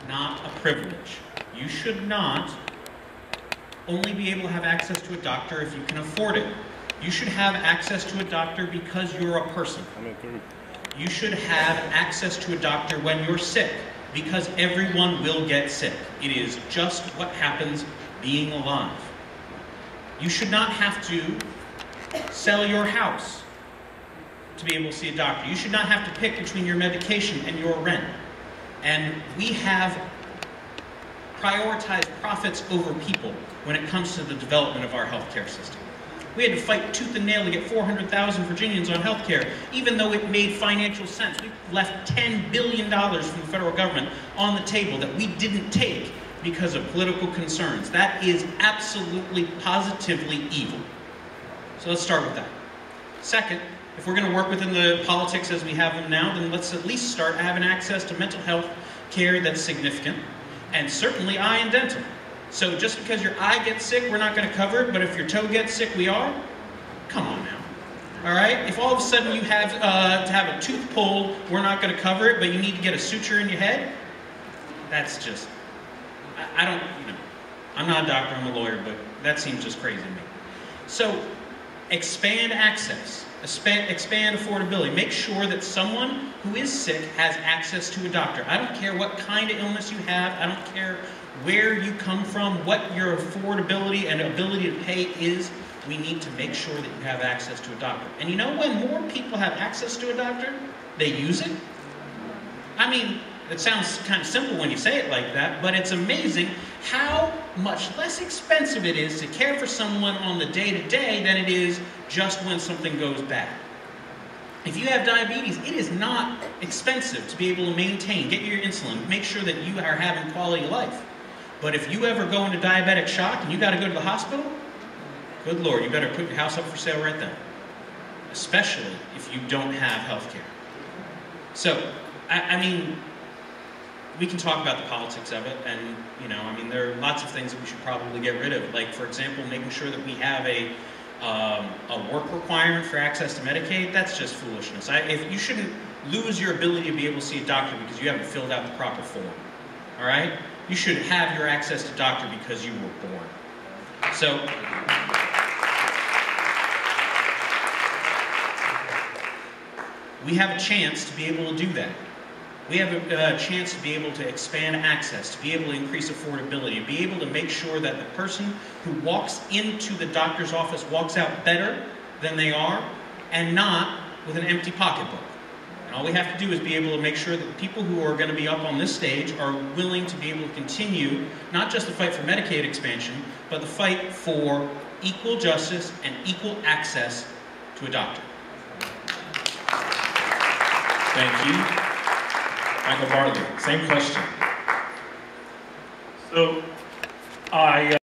not a privilege. You should not only be able to have access to a doctor if you can afford it. You should have access to a doctor because you're a person. You should have access to a doctor when you're sick, because everyone will get sick. It is just what happens being alive. You should not have to sell your house to be able to see a doctor. You should not have to pick between your medication and your rent. And we have prioritized profits over people when it comes to the development of our healthcare system. We had to fight tooth and nail to get 400,000 Virginians on health care, even though it made financial sense. We left $10 billion from the federal government on the table that we didn't take because of political concerns. That is absolutely, positively evil. So let's start with that. Second, if we're going to work within the politics as we have them now, then let's at least start having access to mental health care that's significant, and certainly eye and dental. So just because your eye gets sick, we're not going to cover it, but if your toe gets sick, we are? Come on now. All right? If all of a sudden you have to have a tooth pulled, we're not going to cover it, but you need to get a suture in your head? That's just, I don't, I'm not a doctor, I'm a lawyer, but that seems just crazy to me. So expand access, expand affordability. Make sure that someone who is sick has access to a doctor. I don't care what kind of illness you have, I don't care where you come from, what your affordability and ability to pay is. We need to make sure that you have access to a doctor. And you know, when more people have access to a doctor, they use it. I mean, it sounds kind of simple when you say it like that, but it's amazing how much less expensive it is to care for someone on the day-to-day than it is just when something goes bad. If you have diabetes, it is not expensive to be able to maintain, get your insulin, make sure that you are having quality of life. But if you ever go into diabetic shock and you got to go to the hospital, good Lord, you better put your house up for sale right then. Especially if you don't have health care. So, I mean, we can talk about the politics of it, and, there are lots of things that we should probably get rid of. Like, for example, making sure that we have a work requirement for access to Medicaid. That's just foolishness. If you shouldn't lose your ability to be able to see a doctor because you haven't filled out the proper form. All right? You should have your access to doctor because you were born. So, we have a chance to be able to do that. We have a chance to be able to expand access, to be able to increase affordability, to be able to make sure that the person who walks into the doctor's office walks out better than they are, and not with an empty pocketbook. And all we have to do is be able to make sure that the people who are going to be up on this stage are willing to be able to continue not just the fight for Medicaid expansion, but the fight for equal justice and equal access to a doctor. Thank you. Michael Bartley, same question. So, I